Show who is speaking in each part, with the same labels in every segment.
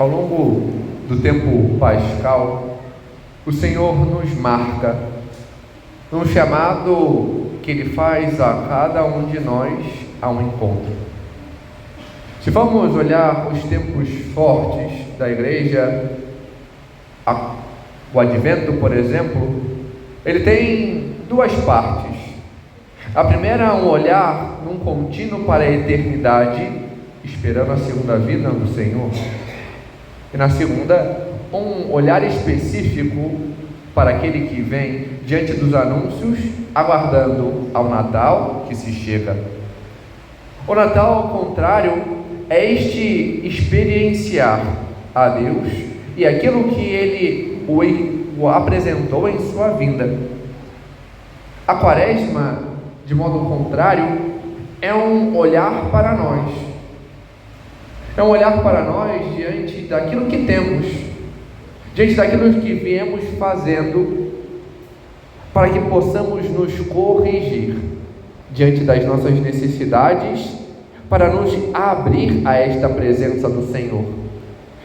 Speaker 1: Ao longo do tempo pascal, o Senhor nos marca num chamado que Ele faz a cada um de nós a um encontro. Se formos olhar os tempos fortes da igreja, o Advento, por exemplo, ele tem duas partes. A primeira é um olhar num contínuo para a eternidade, esperando a segunda vinda do Senhor. E na segunda, um olhar específico para aquele que vem diante dos anúncios, aguardando ao Natal que se chega. O Natal, ao contrário, é este experienciar a Deus e aquilo que Ele o apresentou em sua vinda. A Quaresma, de modo contrário, é um olhar para nós. É um olhar para nós diante daquilo que temos, diante daquilo que viemos fazendo, para que possamos nos corrigir diante das nossas necessidades, para nos abrir a esta presença do Senhor.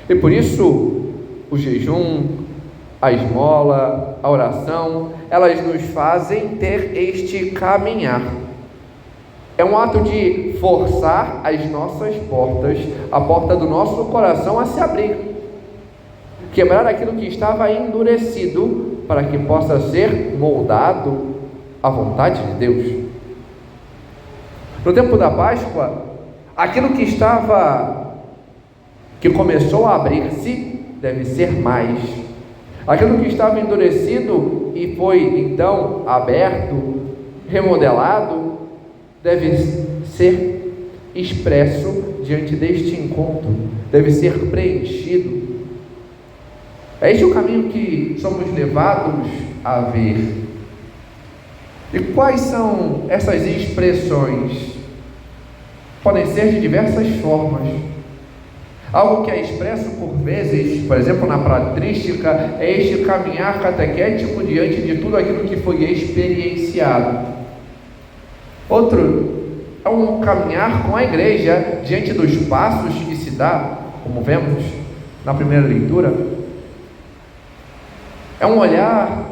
Speaker 1: E por isso, o jejum, a esmola, a oração, elas nos fazem ter este caminhar. É um ato de forçar as nossas portas, a porta do nosso coração a se abrir, quebrar aquilo que estava endurecido, para que possa ser moldado à vontade de Deus. No tempo da Páscoa, aquilo que começou a abrir-se, deve ser mais. Aquilo que estava endurecido e foi então aberto, remodelado, deve ser expresso diante deste encontro, deve ser preenchido. É este o caminho que somos levados a ver. E quais são essas expressões? Podem ser de diversas formas. Algo que é expresso por vezes, por exemplo, na patrística, é este caminhar catequético diante de tudo aquilo que foi experienciado. Outro é um caminhar com a igreja diante dos passos que se dá, como vemos na primeira leitura. É um olhar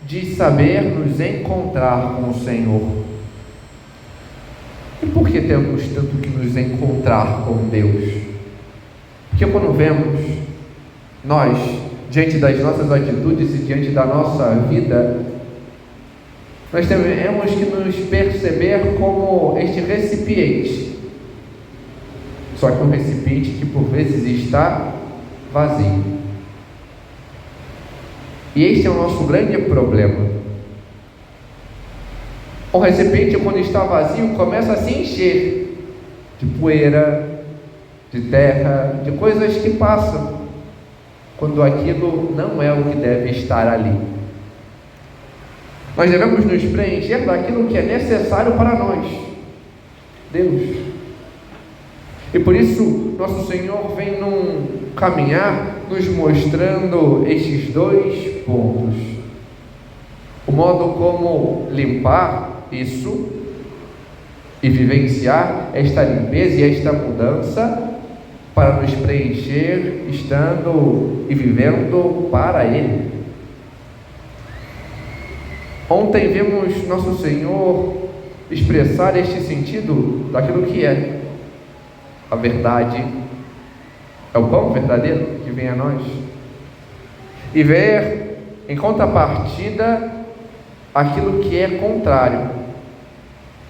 Speaker 1: de saber nos encontrar com o Senhor. E por que temos tanto que nos encontrar com Deus? Porque quando vemos nós, diante das nossas atitudes e diante da nossa vida, nós temos que nos perceber como este recipiente, só que um recipiente que por vezes está vazio. E este é o nosso grande problema. O recipiente, quando está vazio, começa a se encher de poeira, de terra, de coisas que passam, quando aquilo não é o que deve estar ali. Nós devemos nos preencher daquilo que é necessário para nós, Deus. E por isso, nosso Senhor vem num caminhar nos mostrando estes dois pontos. O modo como limpar isso e vivenciar esta limpeza e esta mudança para nos preencher, estando e vivendo para Ele. Ontem vimos nosso Senhor expressar este sentido daquilo que é a verdade, é o pão verdadeiro que vem a nós, e ver em contrapartida aquilo que é contrário.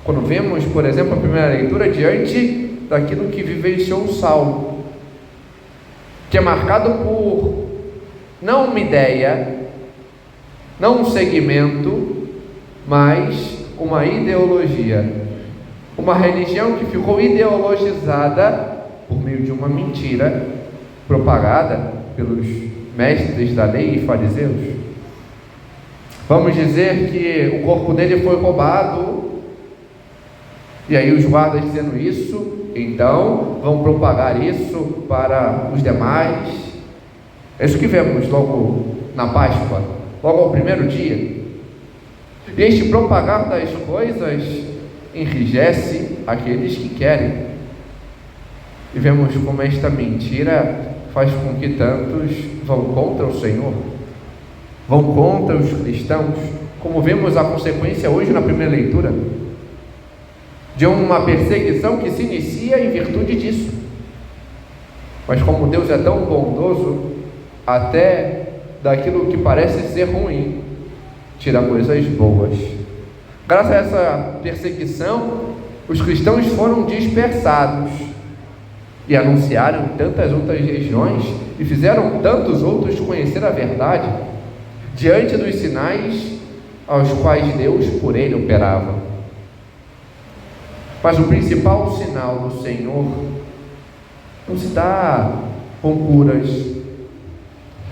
Speaker 1: Quando vemos, por exemplo, a primeira leitura diante daquilo que vivenciou Saulo, que é marcado por não uma ideia, não um segmento, mas uma ideologia, uma religião que ficou ideologizada por meio de uma mentira propagada pelos mestres da lei e fariseus. Vamos dizer que o corpo dele foi roubado, e aí os guardas dizendo isso, então vão propagar isso para os demais. É isso que vemos logo na Páscoa, logo ao primeiro dia. E este propagar das coisas enrijece aqueles que querem. E vemos como esta mentira faz com que tantos vão contra o Senhor, vão contra os cristãos, como vemos a consequência hoje na primeira leitura, de uma perseguição que se inicia em virtude disso. Mas como Deus é tão bondoso, até daquilo que parece ser ruim, tira coisas boas. Graças a essa perseguição, os cristãos foram dispersados e anunciaram em tantas outras regiões e fizeram tantos outros conhecer a verdade diante dos sinais aos quais Deus por ele operava. Mas o principal sinal do Senhor não se dá com curas,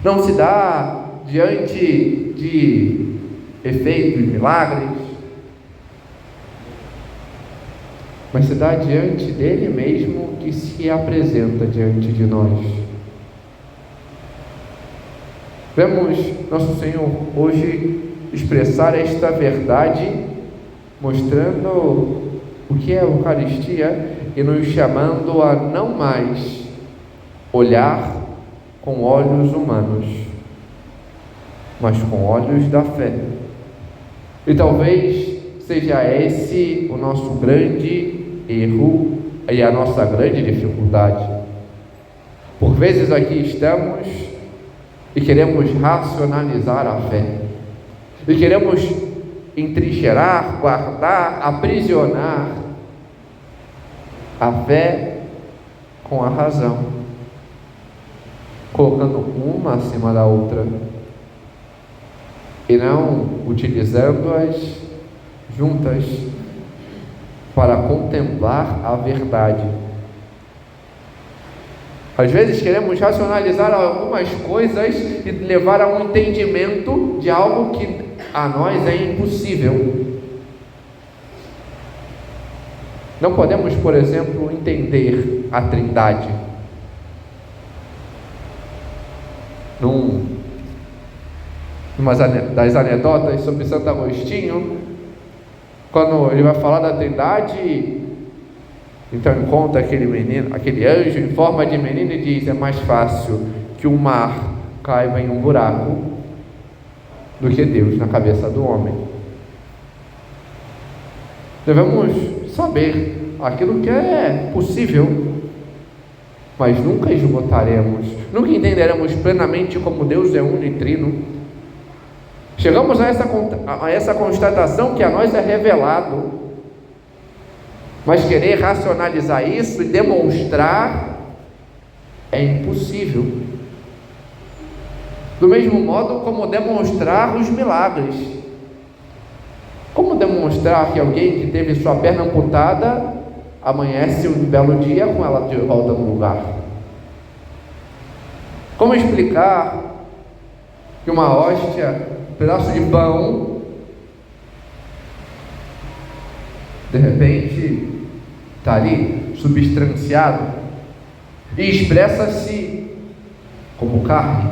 Speaker 1: não se dá diante de efeitos, milagres, mas se dá diante dele mesmo, que se apresenta diante de nós. Vemos nosso Senhor hoje expressar esta verdade, mostrando o que é a Eucaristia e nos chamando a não mais olhar com olhos humanos, mas com olhos da fé. E talvez seja esse o nosso grande erro e a nossa grande dificuldade. Por vezes aqui estamos e queremos racionalizar a fé, e queremos entrincheirar, guardar, aprisionar a fé com a razão, colocando uma acima da outra e não utilizando-as juntas para contemplar a verdade. Às vezes queremos racionalizar algumas coisas e levar a um entendimento de algo que a nós é impossível. Não podemos, por exemplo, entender a Trindade numa das anedotas sobre Santo Agostinho, quando ele vai falar da Trindade. Então encontra aquele menino, aquele anjo em forma de menino, e diz: é mais fácil que o mar caiba em um buraco do que Deus na cabeça do homem. Devemos saber aquilo que é possível, mas nunca esgotaremos, nunca entenderemos plenamente como Deus é uno e trino. Chegamos a essa constatação que a nós é revelado, mas querer racionalizar isso e demonstrar é impossível. Do mesmo modo como demonstrar os milagres. Como demonstrar que alguém que teve sua perna amputada amanhece um belo dia com ela de volta no lugar? Como explicar que uma hóstia, um pedaço de pão, de repente está ali substanciado e expressa-se como carne?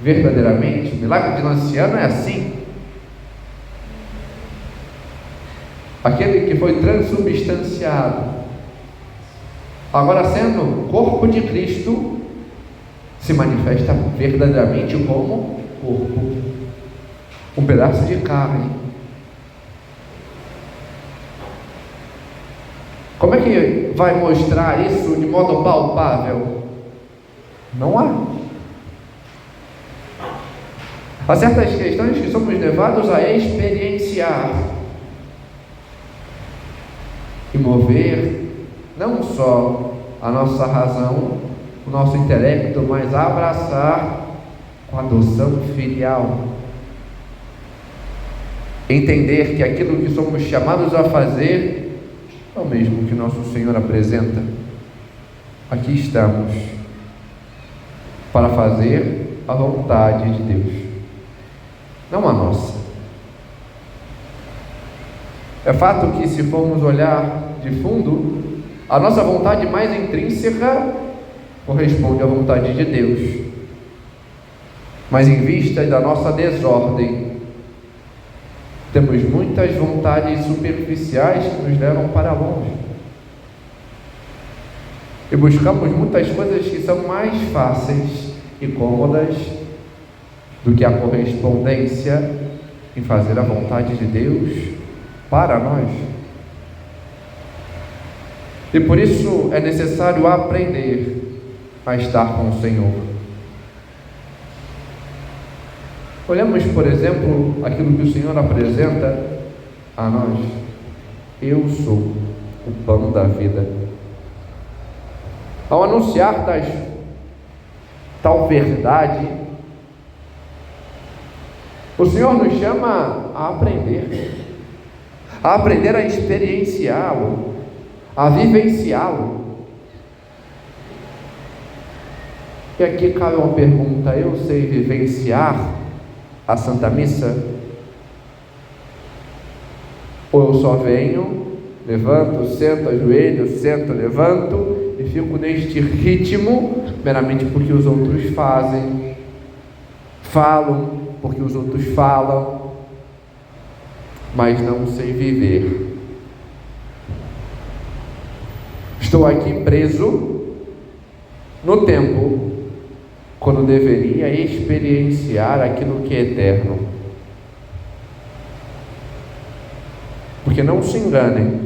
Speaker 1: Verdadeiramente, o milagre de Lanciano é assim. Aquele que foi transubstanciado, agora sendo corpo de Cristo, se manifesta verdadeiramente como corpo, um pedaço de carne. Como é que vai mostrar isso de modo palpável? Não há. Há certas questões que somos levados a experienciar e mover não só a nossa razão, o nosso intelecto, mas abraçar com a adoção filial. Entender que aquilo que somos chamados a fazer é o mesmo que nosso Senhor apresenta. Aqui estamos para fazer a vontade de Deus, não a nossa. É fato que, se formos olhar de fundo, a nossa vontade mais intrínseca corresponde à vontade de Deus, mas em vista da nossa desordem, temos muitas vontades superficiais que nos levam para longe. E buscamos muitas coisas que são mais fáceis e cômodas do que a correspondência em fazer a vontade de Deus para nós. E por isso é necessário aprender a estar com o Senhor. Olhamos, por exemplo, aquilo que o Senhor apresenta a nós. Eu sou o pão da vida. Ao anunciar tal verdade, o Senhor nos chama a aprender a experienciá-lo, a vivenciá-lo. E aqui cabe uma pergunta: eu sei vivenciar a Santa Missa? Ou eu só venho, levanto, sento, ajoelho, sento, levanto e fico neste ritmo meramente porque os outros fazem, falam porque os outros falam, mas não sei viver? Estou aqui preso no tempo, quando deveria experienciar aquilo que é eterno. Porque não se enganem,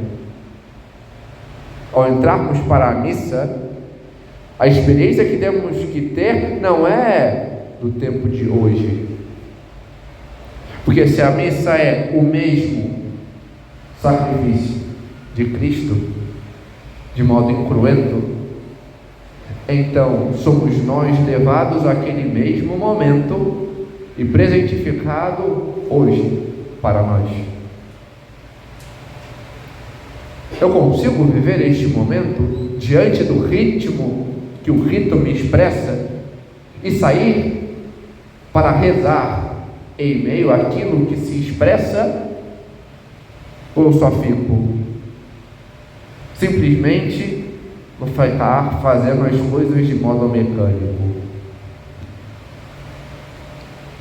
Speaker 1: ao entrarmos para a missa, a experiência que temos que ter não é do tempo de hoje. Porque se a missa é o mesmo sacrifício de Cristo, de modo incruento, então somos nós levados àquele mesmo momento e presentificado hoje para nós. Eu consigo viver este momento diante do ritmo que o rito me expressa e sair para rezar em meio àquilo que se expressa? Ou eu só fico simplesmente no ficar fazendo as coisas de modo mecânico?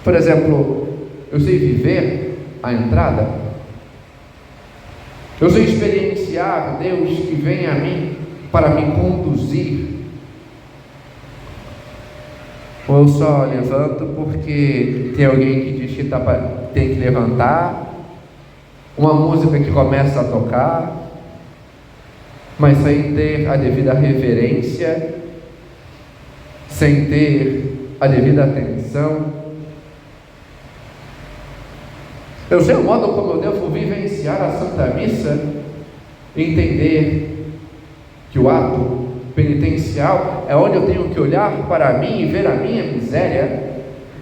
Speaker 1: Por exemplo, eu sei viver a entrada, eu sei experienciar Deus que vem a mim para me conduzir, ou eu só levanto porque tem alguém que diz que tem que levantar, uma música que começa a tocar, mas sem ter a devida reverência, sem ter a devida atenção? Eu sei o modo como eu devo vivenciar a Santa Missa e entender que o ato penitencial é onde eu tenho que olhar para mim e ver a minha miséria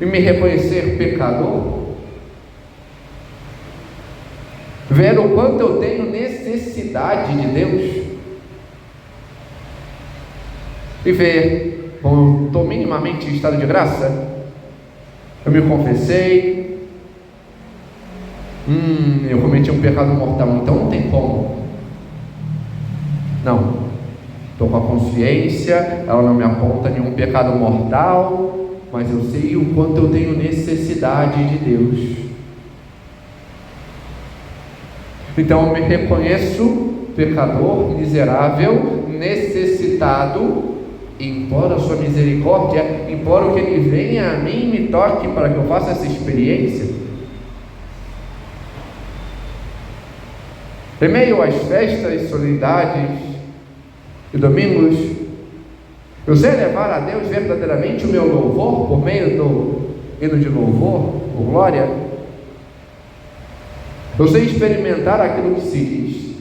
Speaker 1: e me reconhecer pecador, ver o quanto eu tenho necessidade de Deus e ver, bom, eu estou minimamente em estado de graça, eu me confessei, eu cometi um pecado mortal, então não tem como. Não, estou com a consciência, ela não me aponta nenhum pecado mortal, mas eu sei o quanto eu tenho necessidade de Deus. Então eu me reconheço pecador, miserável, necessitado, e imploro a sua misericórdia, imploro que Ele venha a mim e me toque para que eu faça essa experiência. Em meio às festas, solenidades e domingos, eu sei levar a Deus verdadeiramente o meu louvor por meio do hino de louvor, por glória. Eu sei experimentar aquilo que se diz,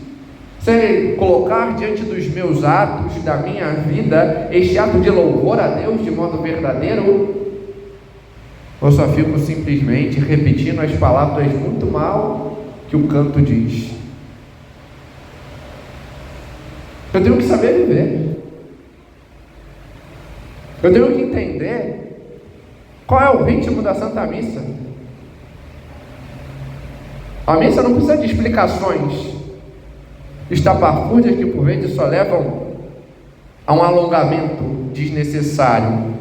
Speaker 1: sei colocar diante dos meus atos, da minha vida, este ato de louvor a Deus de modo verdadeiro. Eu só fico simplesmente repetindo as palavras muito mal que o canto diz. Eu tenho que saber viver. Eu tenho que entender qual é o ritmo da Santa Missa. A missa não precisa de explicações estapafúrdias que por vezes só levam a um alongamento desnecessário.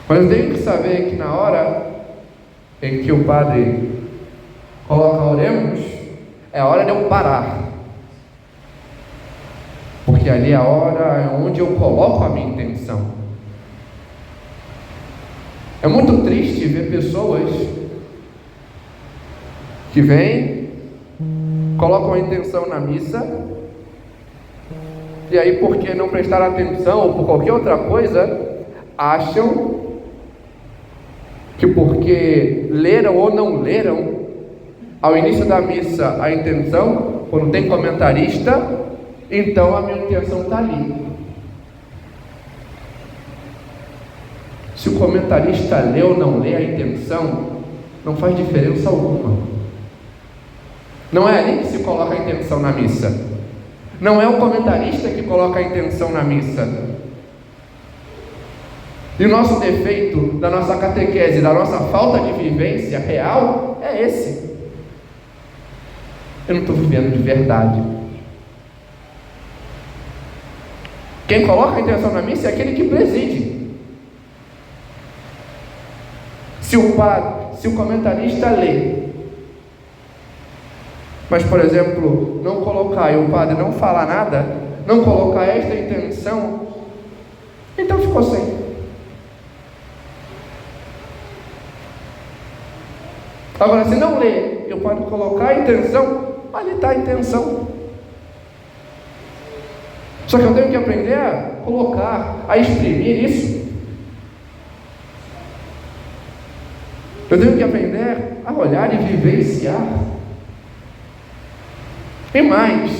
Speaker 1: Mas eu tenho que saber que na hora em que o padre coloca oremos, é a hora de eu parar. porque ali é a hora onde eu coloco a minha intenção. É muito triste ver pessoas que vêm, colocam a intenção na missa, e aí, porque não prestaram atenção ou por qualquer outra coisa, acham que porque leram ou não leram ao início da missa a intenção, quando tem comentarista, então a minha intenção está ali. Se o comentarista lê ou não lê a intenção, não faz diferença alguma. Não é ali que se coloca a intenção na missa. Não é o comentarista que coloca a intenção na missa. E o nosso defeito da nossa catequese, da nossa falta de vivência real, é esse. Eu não estou vivendo de verdade. Quem coloca a intenção na missa é aquele que preside. Se o comentarista lê, mas, por exemplo, não colocar e o padre não falar nada, não colocar esta intenção, então ficou sem. Agora, se não ler e o padre colocar a intenção, ali está a intenção. Só que eu tenho que aprender a colocar, a exprimir isso. Eu tenho que aprender a olhar e vivenciar. E mais,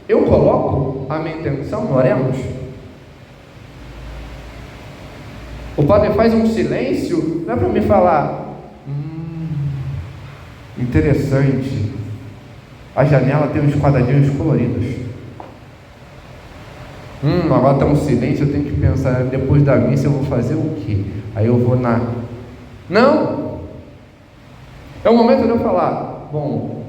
Speaker 1: eu coloco a minha intenção, oremos. O padre faz um silêncio, não é para me falar, interessante, a janela tem uns quadradinhos coloridos. Agora está um silêncio, eu tenho que pensar, depois da missa eu vou fazer o quê? Aí eu vou na... Não! É o momento de eu falar, bom,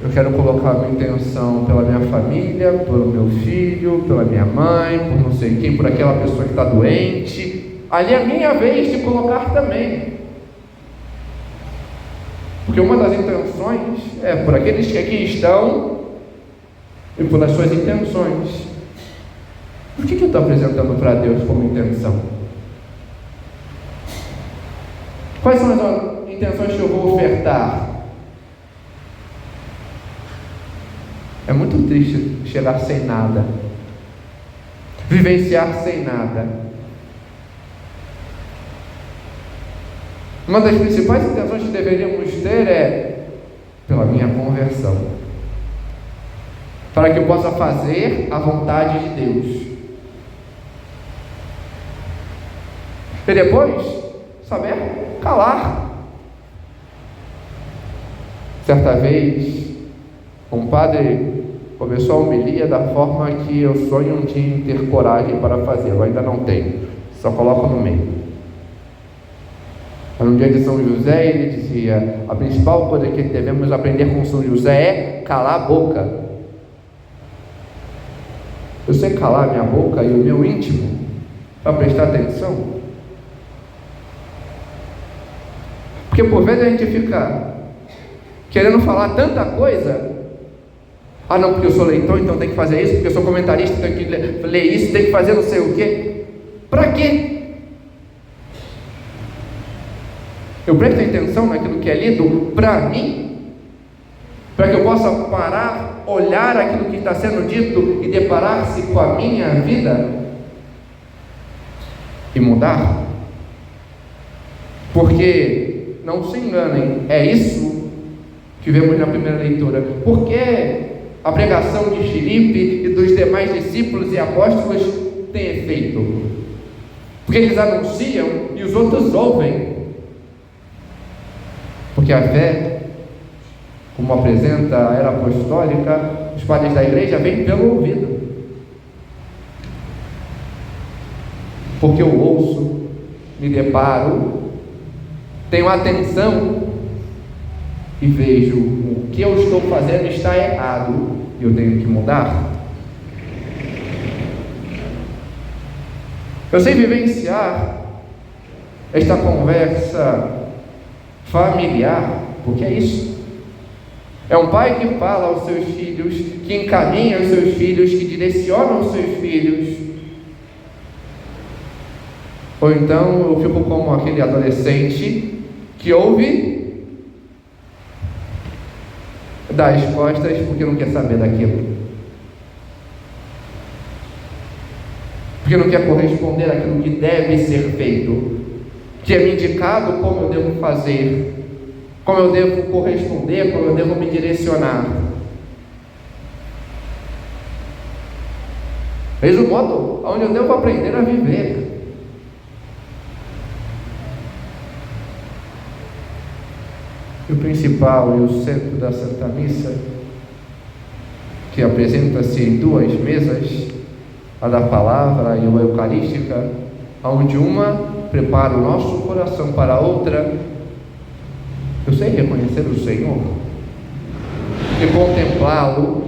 Speaker 1: eu quero colocar a minha intenção pela minha família, pelo meu filho, pela minha mãe, por não sei quem, por aquela pessoa que está doente. Ali é a minha vez de colocar também. Porque uma das intenções é por aqueles que aqui estão e pelas suas intenções. O que eu estou apresentando para Deus como intenção? Quais são as intenções que eu vou ofertar? É muito triste chegar sem nada, vivenciar sem nada. Uma das principais intenções que deveríamos ter é pela minha conversão, para que eu possa fazer a vontade de Deus. E depois, saber calar. Certa vez, um padre começou a homilia da forma que eu sonho um dia em ter coragem para fazer. Eu ainda não tenho, só coloco no meio. No dia de São José, ele dizia: a principal coisa que devemos aprender com São José é calar a boca. Eu sei calar minha boca e o meu íntimo para prestar atenção. Porque por vezes a gente fica querendo falar tanta coisa. Não, porque eu sou leitor, então tem que fazer isso. Porque eu sou comentarista, tenho que ler isso, tem que fazer não sei o quê. Para quê? Eu presto atenção naquilo que é lido para mim, para que eu possa parar, olhar aquilo que está sendo dito e deparar-se com a minha vida e mudar. Porque, não se enganem, é isso que vemos na primeira leitura. Porque a pregação de Filipe e dos demais discípulos e apóstolos tem efeito? Porque eles anunciam e os outros ouvem. Porque a fé, como apresenta a era apostólica, os padres da igreja, vem pelo ouvido. Porque eu ouço, me deparo, tenho atenção e vejo o que eu estou fazendo está errado e eu tenho que mudar. Eu sei vivenciar esta conversa familiar, porque é isso. É um pai que fala aos seus filhos, que encaminha os seus filhos, que direciona os seus filhos. Ou então eu fico como aquele adolescente que ouve, dá as costas porque não quer saber daquilo, porque não quer corresponder àquilo que deve ser feito, que é me indicado como eu devo fazer, como eu devo corresponder, como eu devo me direcionar. Eis o modo onde eu devo aprender a viver. E o principal e o centro da Santa Missa, que apresenta-se em duas mesas, a da palavra e a eucarística, onde uma prepara o nosso coração para a outra. Eu sei reconhecer o Senhor e contemplá-lo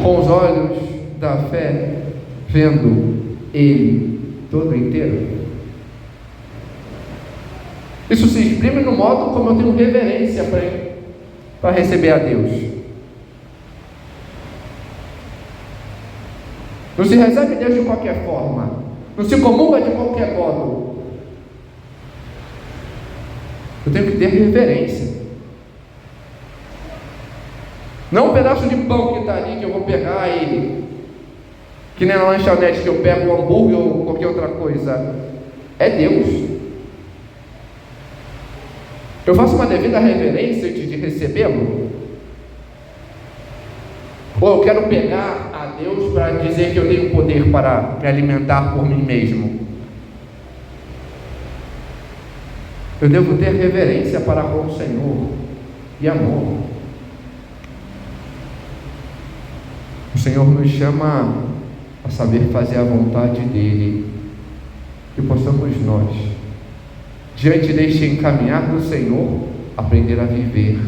Speaker 1: com os olhos da fé, vendo Ele todo inteiro. Isso se exprime no modo como eu tenho reverência para receber a Deus. Não se recebe Deus de qualquer forma, não se comunga de qualquer modo. Eu tenho que ter reverência. Não um pedaço de pão que está ali que eu vou pegar ele, que nem na lanchonete que eu pego um hambúrguer ou qualquer outra coisa. É Deus. Eu faço uma devida reverência antes de recebê-lo? Ou eu quero pegar a Deus para dizer que eu tenho poder para me alimentar por mim mesmo? Eu devo ter reverência para com o Senhor e amor. O Senhor nos chama a saber fazer a vontade dEle, que possamos nós, diante deste encaminhar do Senhor, aprender a viver,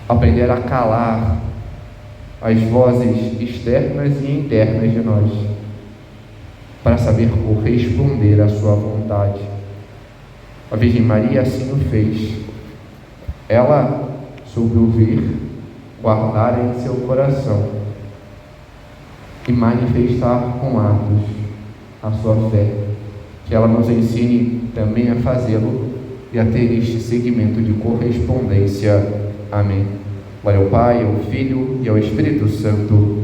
Speaker 1: aprender a calar as vozes externas e internas de nós, para saber corresponder à sua vontade. A Virgem Maria assim o fez. Ela soube ouvir, guardar em seu coração e manifestar com atos a sua fé. Que ela nos ensine também a fazê-lo e a ter este segmento de correspondência. Amém. Glória ao Pai, ao Filho e ao Espírito Santo,